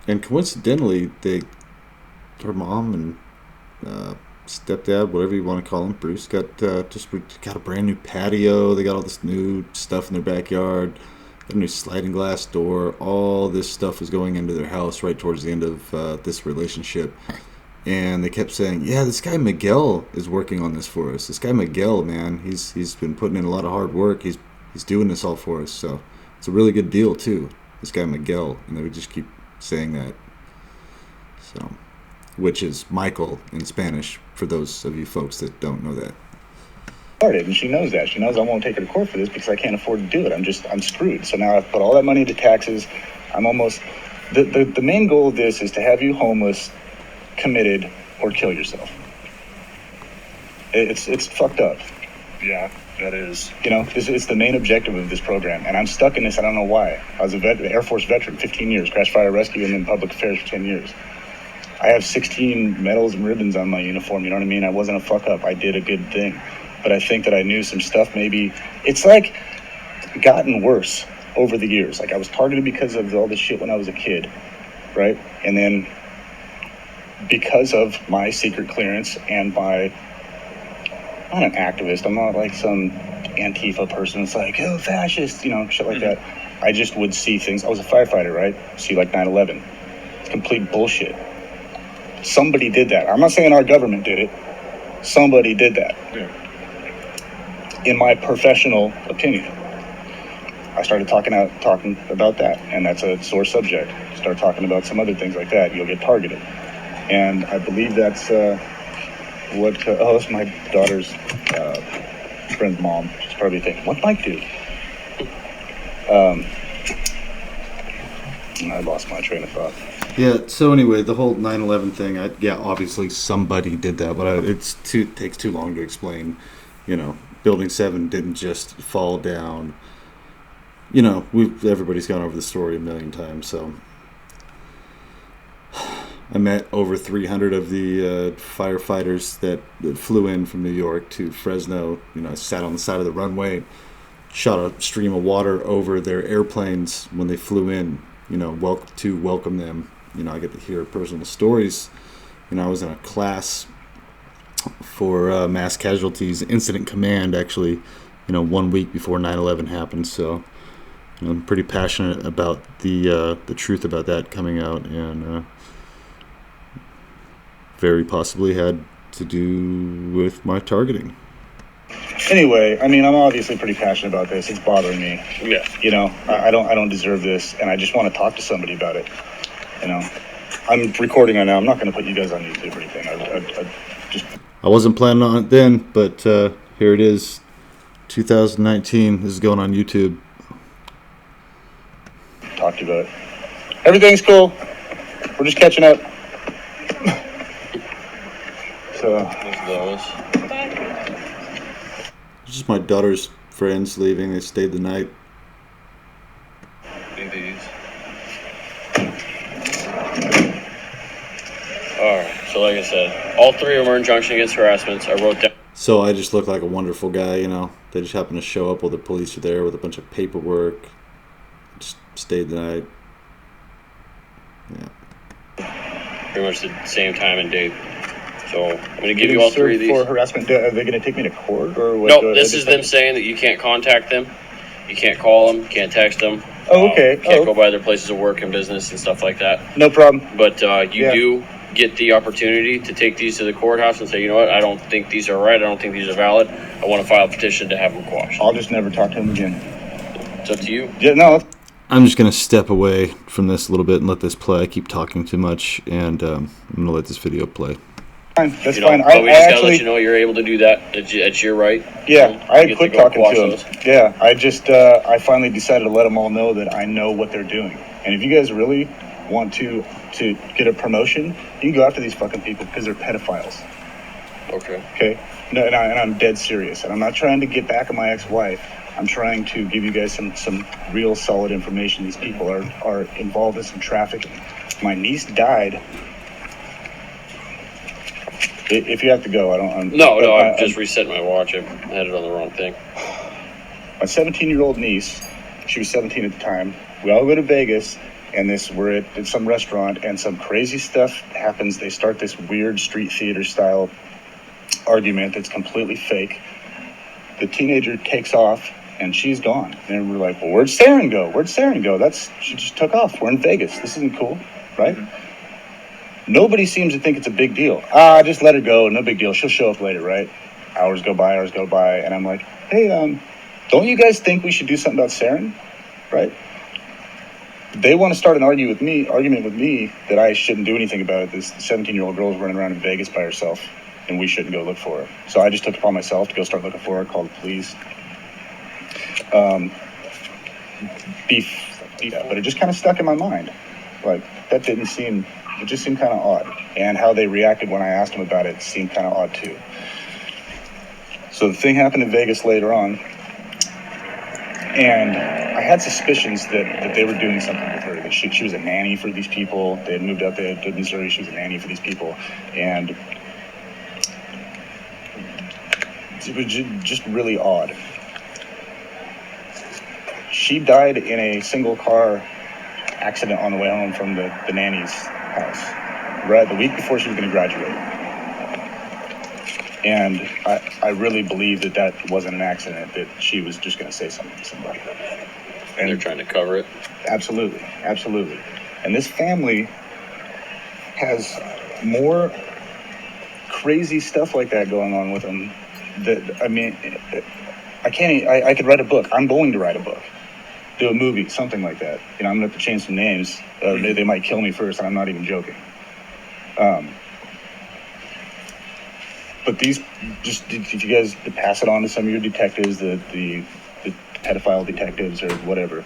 Speaker 1: And coincidentally, her mom and stepdad, whatever you want to call him, Bruce, got a brand new patio. They got all this new stuff in their backyard, got a new sliding glass door. All this stuff was going into their house right towards the end of this relationship. And they kept saying, "Yeah, this guy Miguel is working on this for us. This guy Miguel, man, he's been putting in a lot of hard work. He's doing this all for us. So it's a really good deal too. This guy Miguel." And they would just keep saying that. So, which is Michael in Spanish for those of you folks that don't know that.
Speaker 3: started, and she knows that. She knows I won't take her to court for this because I can't afford to do it. I'm screwed. So now I've put all that money into taxes. I'm almost the main goal of this is to have you homeless, committed, or kill yourself. It's fucked up.
Speaker 2: Yeah, that is.
Speaker 3: You know, it's the main objective of this program, and I'm stuck in this. I don't know why. I was a Air Force veteran, 15 years, crash fire rescue, and then public affairs for 10 years. I have 16 medals and ribbons on my uniform. You know what I mean? I wasn't a fuck up. I did a good thing, but I think that I knew some stuff. Maybe it's like gotten worse over the years. Like I was targeted because of all this shit when I was a kid, right? And then because of my secret clearance and my, I'm not an activist. I'm not like some Antifa person. It's like, oh, fascist, you know, shit like that. I just would see things. I was a firefighter, right? See like 9/11. It's complete bullshit. Somebody did that. I'm not saying our government did it. Somebody did that.
Speaker 2: Yeah.
Speaker 3: In my professional opinion, I started talking about that, and that's a sore subject. Start talking about some other things like that, you'll get targeted. And I believe that's that's my daughter's friend's mom. She's probably thinking, "What Mike do?" I lost my train of thought.
Speaker 1: Yeah. So anyway, the whole 9/11 thing. Obviously somebody did that, but takes too long to explain. You know, Building 7 didn't just fall down. You know, everybody's gone over the story a million times. So I met over 300 of the firefighters that flew in from New York to Fresno. You know, I sat on the side of the runway, shot a stream of water over their airplanes when they flew in. You know, welcome them. You know, I get to hear personal stories. You know, I was in a class for mass casualties incident command, actually, you know, 1 week before 9/11 happened. So you know, I'm pretty passionate about the truth about that coming out, and very possibly had to do with my targeting.
Speaker 3: Anyway, I mean, I'm obviously pretty passionate about this. It's bothering me.
Speaker 4: Yeah.
Speaker 3: You know, I don't deserve this, and I just want to talk to somebody about it. You know, I'm recording right now. I'm not going to put you guys on YouTube or anything.
Speaker 1: I wasn't planning on it then, but here it is, 2019. This is going on YouTube.
Speaker 3: Talk to you about it. Everything's cool. We're just catching up. So,
Speaker 1: It's just my daughter's friends leaving. They stayed the night.
Speaker 4: All right. So like I said, all three of them are injunction against harassments. I wrote down.
Speaker 1: So I just look like a wonderful guy, you know. They just happen to show up while the police are there with a bunch of paperwork. Just stayed the night. Yeah.
Speaker 4: Pretty much the same time and date. So I'm going to give you all three of these.
Speaker 3: For harassment, are they going to take me to court or what?
Speaker 4: No, this is them saying that you can't contact them, you can't call them, you can't text them.
Speaker 3: Oh, okay.
Speaker 4: You can't go by their places of work and business and stuff like that.
Speaker 3: No problem.
Speaker 4: But you do get the opportunity to take these to the courthouse and say, you know what, I don't think these are right. I don't think these are valid. I want to file a petition to have them quashed.
Speaker 3: I'll just never talk to him again.
Speaker 4: It's up to you.
Speaker 3: Yeah, no.
Speaker 1: I'm just going to step away from this a little bit and let this play. I keep talking too much, and I'm going to let this video play.
Speaker 3: Fine. That's
Speaker 4: You know,
Speaker 3: fine.
Speaker 4: but we just gotta let you know you're able to do that. It's your right.
Speaker 3: Yeah, I had quit talking to him.
Speaker 4: those.
Speaker 3: Yeah, I just I finally decided to let them all know that I know what they're doing. And if you guys really want to get a promotion, you can go after these fucking people because they're pedophiles.
Speaker 4: Okay.
Speaker 3: Okay. No, and I'm dead serious. And I'm not trying to get back at my ex-wife. I'm trying to give you guys some real solid information. These people are involved in some trafficking. My niece died. If you have to go, I don't.
Speaker 4: I'm just resetting my watch. I had it on the wrong thing.
Speaker 3: My 17-year-old niece, she was 17 at the time. We all go to Vegas, and we're at some restaurant, and some crazy stuff happens. They start this weird street theater style argument that's completely fake. The teenager takes off, and she's gone. And we're like, well, where'd Saren go? She just took off. We're in Vegas. This isn't cool, right? Nobody seems to think it's a big deal. Just let her go. No big deal. She'll show up later, right? Hours go by. And I'm like, hey, don't you guys think we should do something about Saren? Right? They want to start an argument with me that I shouldn't do anything about it. This 17-year-old girl is running around in Vegas by herself, and we shouldn't go look for her. So I just took it upon myself to go start looking for her, called the police. But it just kind of stuck in my mind. Like, it just seemed kind of odd. And how they reacted when I asked them about it seemed kind of odd too. So the thing happened in Vegas later on, and I had suspicions that they were doing something with her, that she was a nanny for these people. They had moved up there to Missouri. She was a nanny for these people. And it was just really odd. She died in a single car accident on the way home from the nanny's house, right the week before she was going to graduate. And I really believe that wasn't an accident, that she was just going to say something to somebody.
Speaker 4: And they're trying to cover it.
Speaker 3: Absolutely. And this family has more crazy stuff like that going on with them. I could write a book. I'm going to write a book. Do a movie, something like that. I'm going to have to change some names. They might kill me first, and I'm not even joking. But these, if you guys pass it on to some of your detectives, the pedophile detectives or whatever,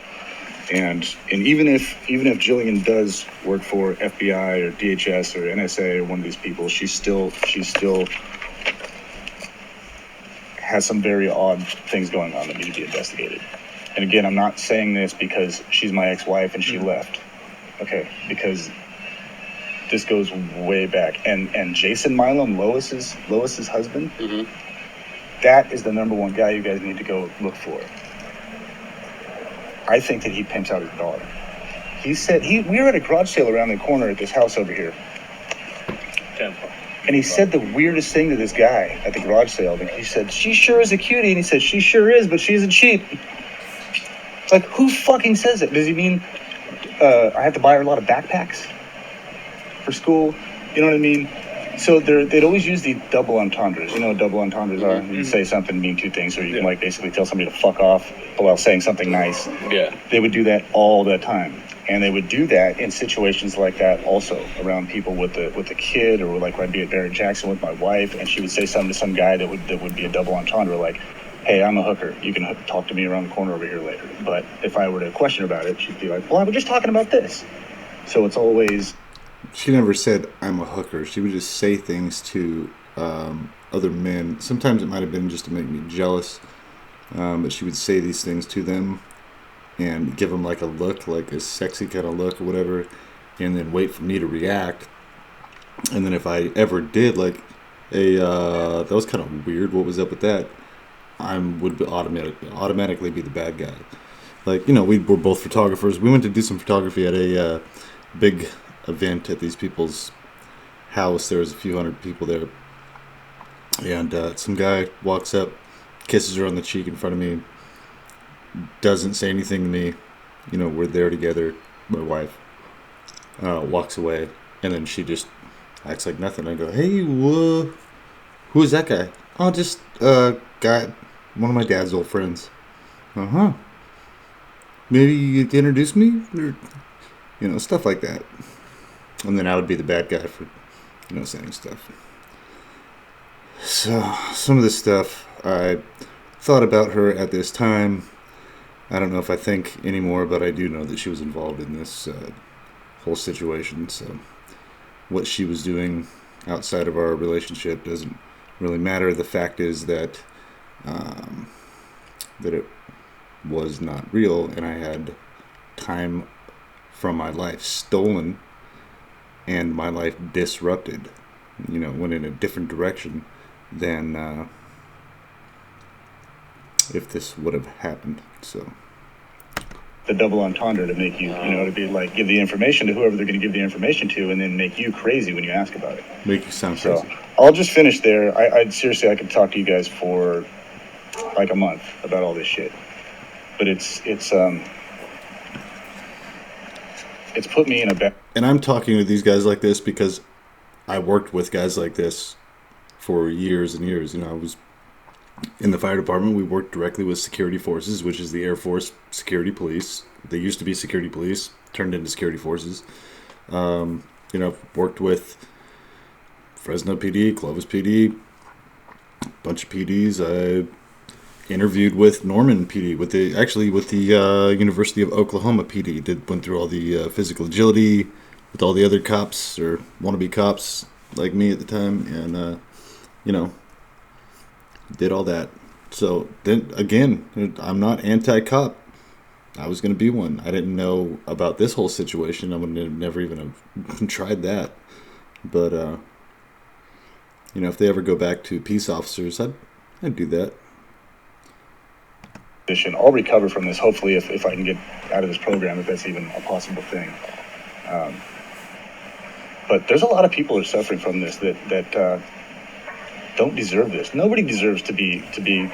Speaker 3: and even if Jillian does work for FBI or DHS or NSA or one of these people, she still has some very odd things going on that need to be investigated. And again, I'm not saying this because she's my ex-wife and she left. Okay, because this goes way back. And Jason Milam, Lois's husband, that is the number one guy you guys need to go look for. I think that he pimps out his daughter. He said we were at a garage sale around the corner at this house over here. And he said the weirdest thing to this guy at the garage sale. He said, she sure is a cutie. And he said, she sure is, but she's a cheap. It's like, who fucking says it? Does he mean I have to buy her a lot of backpacks for school? You know what I mean? So they'd always use the double entendres. You know what double entendres are? You say something, mean two things, or you can basically tell somebody to fuck off while saying something nice.
Speaker 4: Yeah.
Speaker 3: They would do that all the time. And they would do that in situations like that also, around people with a kid, or like I'd be at Barrett Jackson with my wife, and she would say something to some guy that would be a double entendre, like, hey, I'm a hooker. You can talk to me around the corner over here later. But if I were to question about it, she'd be like, well, I was just talking about this. So it's always...
Speaker 1: She never said, I'm a hooker. She would just say things to other men. Sometimes it might have been just to make me jealous. But she would say these things to them and give them like a look, like a sexy kind of look or whatever, and then wait for me to react. And then if I ever did like that was kind of weird. What was up with that? I would be automatically be the bad guy. Like, we were both photographers. We went to do some photography at a big event at these people's house. There was a few hundred people there, and some guy walks up, kisses her on the cheek in front of me, doesn't say anything to me. We're there together. My wife walks away, and then she just acts like nothing. I go, "Hey, who is that guy?" "Oh, just guy, one of my dad's old friends." "Uh huh. Maybe you could introduce me," or stuff like that. And then I would be the bad guy for saying stuff. So some of this stuff I thought about her at this time. I don't know if I think anymore, but I do know that she was involved in this whole situation. So what she was doing outside of our relationship doesn't really matter. The fact is that that it was not real, and I had time from my life stolen and my life disrupted. Went in a different direction than if this would have happened. So
Speaker 3: the double entendre to make you, to be like, give the information to whoever they're going to give the information to, and then make you crazy when you ask about it.
Speaker 1: Make you sound
Speaker 3: So
Speaker 1: crazy.
Speaker 3: I'll just finish there. I seriously, I could talk to you guys for like a month about all this shit, but it's put me in a bad.
Speaker 1: And I'm talking to these guys like this because I worked with guys like this for years and years. I was in the fire department. We worked directly with security forces, which is the Air Force security police. They used to be security police, turned into security forces. Worked with Fresno PD, Clovis PD, a bunch of PDs. I interviewed with Norman PD, with the University of Oklahoma PD. Went through all the physical agility with all the other cops or wannabe cops like me at the time, and did all that. So then again, I'm not anti-cop. I was going to be one. I didn't know about this whole situation. I would never even have tried that. But if they ever go back to peace officers, I'd do that.
Speaker 3: I'll recover from this, hopefully, if I can get out of this program, if that's even a possible thing. But there's a lot of people who are suffering from this that don't deserve this. Nobody deserves to be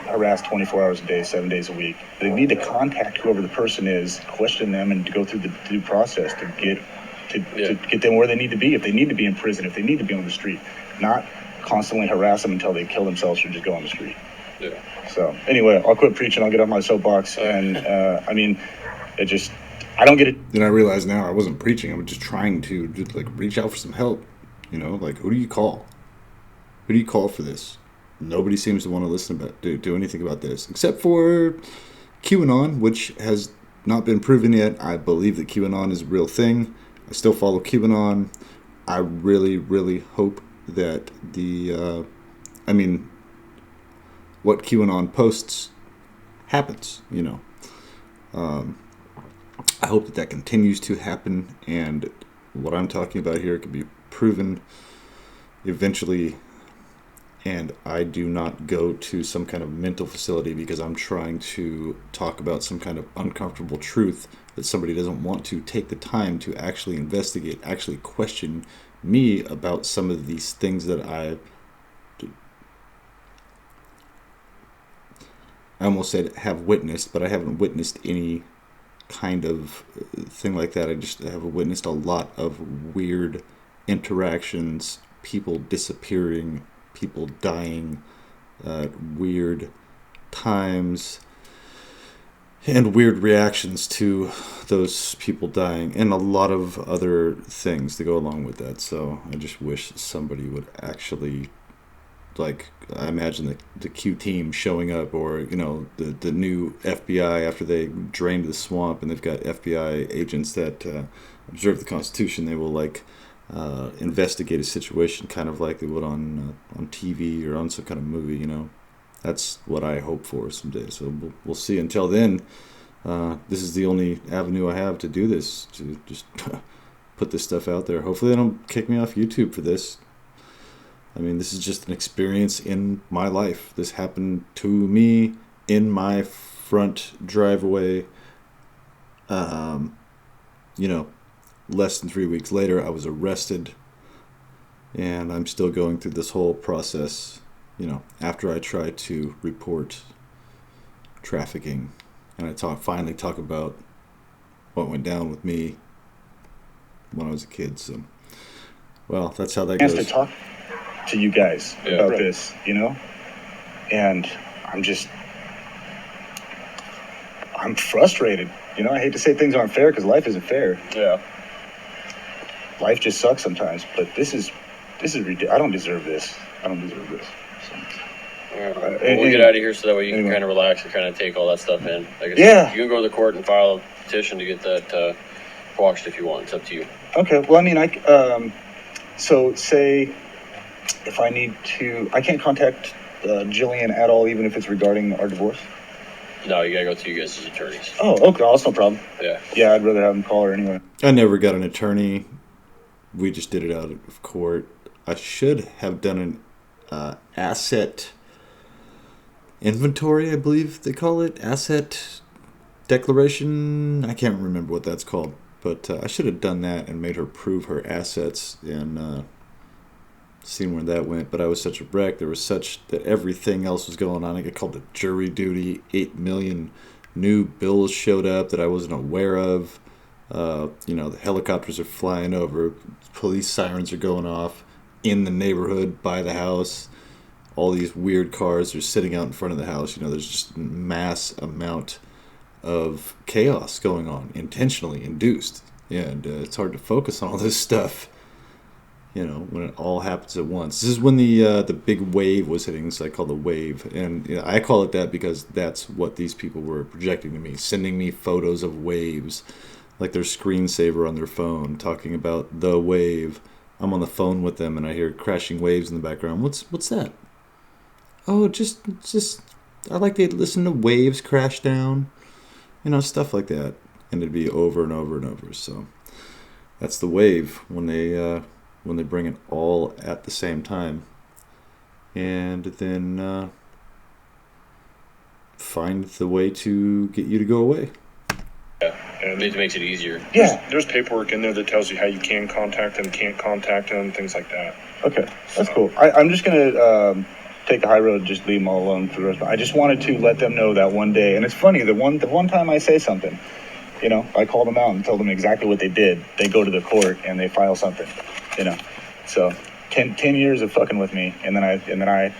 Speaker 3: harassed 24 hours a day, 7 days a week. They need to contact whoever the person is, question them, and to go through the due process to get them where they need to be. If they need to be in prison, if they need to be on the street, not constantly harass them until they kill themselves or just go on the street.
Speaker 4: Yeah.
Speaker 3: So anyway, I'll quit preaching. I'll get on my soapbox, and I don't get it.
Speaker 1: Then I realize now I wasn't preaching. I was just trying to just reach out for some help. Who do you call? Who do you call for this? Nobody seems to want to listen about do anything about this, except for QAnon, which has not been proven yet. I believe that QAnon is a real thing. I still follow QAnon. I really, really hope that what QAnon posts happens. I hope that continues to happen, and what I'm talking about here can be proven eventually. And I do not go to some kind of mental facility because I'm trying to talk about some kind of uncomfortable truth that somebody doesn't want to take the time to actually investigate, actually question me about some of these things that I almost said have witnessed, but I haven't witnessed any kind of thing like that. I just have witnessed a lot of weird interactions, people disappearing, people dying at weird times, and weird reactions to those people dying, and a lot of other things to go along with that. So I just wish somebody would actually, I imagine the Q team showing up, or the new FBI after they drained the swamp, and they've got FBI agents that observe the Constitution. They will investigate a situation kind of like they would on TV or on some kind of movie. That's what I hope for someday. So we'll see. Until then, this is the only avenue I have to do this, to just put this stuff out there. Hopefully they don't kick me off YouTube for this. I mean, this is just an experience in my life. This happened to me in my front driveway. Less than 3 weeks later, I was arrested. And I'm still going through this whole process, after I tried to report trafficking. And I finally talk about what went down with me when I was a kid. So, well, that's how that
Speaker 3: Chance
Speaker 1: goes.
Speaker 3: to talk to you guys about
Speaker 2: right.
Speaker 3: this, and I'm frustrated. I hate to say things aren't fair because life isn't fair.
Speaker 2: Yeah.
Speaker 3: Life just sucks sometimes, but this is ridiculous. I don't deserve this. So.
Speaker 4: All right, we'll get out of here so that way you can kind of relax and kind of take all that stuff in. Like I said,
Speaker 3: Yeah.
Speaker 4: you can go to the court and file a petition to get that quashed if you want. It's up to you.
Speaker 3: Okay. Well, I mean, so say if I need to, I can't contact Jillian at all, even if it's regarding our divorce.
Speaker 4: No, you gotta go to you guys as attorneys.
Speaker 3: Oh, okay. That's no problem.
Speaker 4: Yeah.
Speaker 3: Yeah, I'd rather have them call her anyway.
Speaker 1: I never got an attorney. We just did it out of court. I should have done an asset inventory, I believe they call it. Asset declaration. I can't remember what that's called. But I should have done that and made her prove her assets and seen where that went. But I was such a wreck. There was such that everything else was going on. I got called to jury duty. 8 million new bills showed up that I wasn't aware of. The helicopters are flying over. Police sirens are going off in the neighborhood by the house. All these weird cars are sitting out in front of the house. There's just a mass amount of chaos going on, intentionally induced. And it's hard to focus on all this stuff, when it all happens at once. This is when the big wave was hitting. So I call the wave. And I call it that because that's what these people were projecting to me, sending me photos of waves, like their screensaver on their phone, talking about the wave. I'm on the phone with them and I hear crashing waves in the background. What's that? Oh, just I like to listen to waves crash down, stuff like that. And it'd be over and over and over. So that's the wave when they bring it all at the same time, and then find the way to get you to go away.
Speaker 2: And
Speaker 4: It makes it easier.
Speaker 3: Yeah.
Speaker 2: there's paperwork in there that tells you how you can contact them, can't contact them, things like that.
Speaker 3: Okay, that's cool. I'm just gonna take the high road, just leave them all alone for the rest. I just wanted to let them know that one day, and it's funny, the one time I say something, I call them out and tell them exactly what they did. They go to the court and they file something, So 10 years of fucking with me, and then I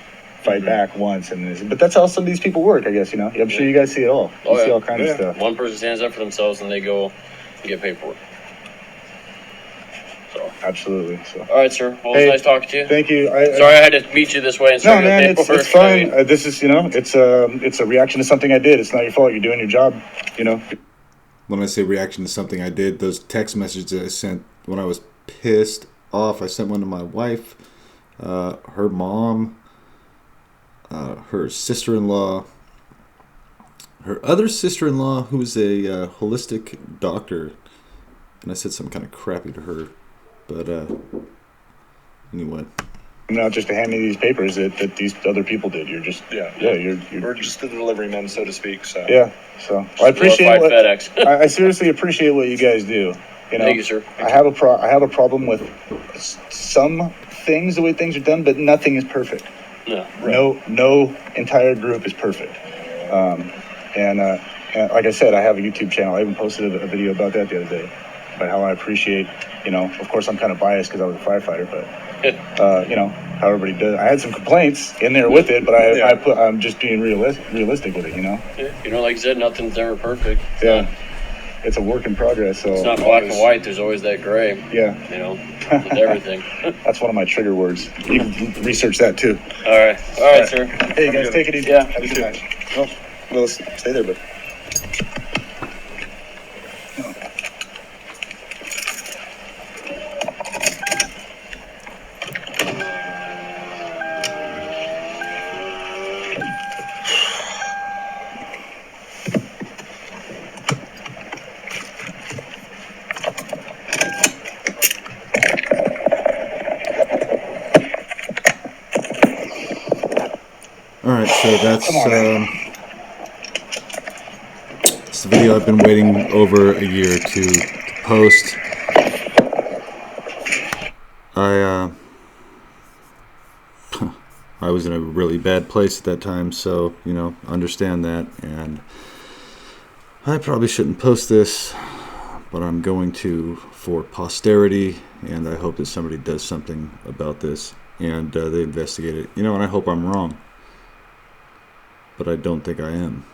Speaker 3: fight back once, but that's how some of these people work, I guess. I'm sure you guys see it all. You see all kinds of stuff.
Speaker 4: One person stands up for themselves and they go and get paperwork. So.
Speaker 3: Absolutely. So.
Speaker 4: All right, sir. Well, it was nice talking to you.
Speaker 3: Thank you.
Speaker 4: Sorry I had to meet you this way and
Speaker 3: No,
Speaker 4: start
Speaker 3: man,
Speaker 4: getting paperwork.
Speaker 3: it's fine. This is, it's a reaction to something I did. It's not your fault. You're doing your job,
Speaker 1: When I say reaction to something I did, those text messages I sent when I was pissed off, I sent one to my wife, her mom, her sister-in-law, her other sister-in-law, who's a holistic doctor, and I said something kind of crappy to her, but anyway.
Speaker 3: Not just to hand me these papers that these other people did. You're just
Speaker 2: We're just the delivery men, so to speak. So
Speaker 3: yeah. So I appreciate
Speaker 4: Glorified FedEx.
Speaker 3: I seriously appreciate what you guys do.
Speaker 4: Thank you, sir.
Speaker 3: I have a problem with some things, the way things are done, but nothing is perfect.
Speaker 4: No.
Speaker 3: No entire group is perfect. And like I said, I have a YouTube channel. I even posted a video about that the other day, about how I appreciate, of course I'm kind of biased because I was a firefighter, but how everybody does. I had some complaints in there with it, but I'm just being realistic with it,
Speaker 4: Yeah, like you said, nothing's ever perfect.
Speaker 3: It's a work in progress. So
Speaker 4: It's not black and white. There's always that gray.
Speaker 3: Yeah.
Speaker 4: With everything.
Speaker 3: That's one of my trigger words. You can research that too.
Speaker 4: All right, sir.
Speaker 3: Hey guys, take it easy.
Speaker 4: Yeah.
Speaker 3: Have a good night. Well, stay there, but.
Speaker 1: so that's
Speaker 3: Come on, man.
Speaker 1: it's the video I've been waiting over a year to post. I was in a really bad place at that time, so understand that, and I probably shouldn't post this, but I'm going to for posterity, and I hope that somebody does something about this and they investigate it. And I hope I'm wrong, but I don't think I am.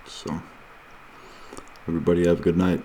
Speaker 1: So, everybody have a good night.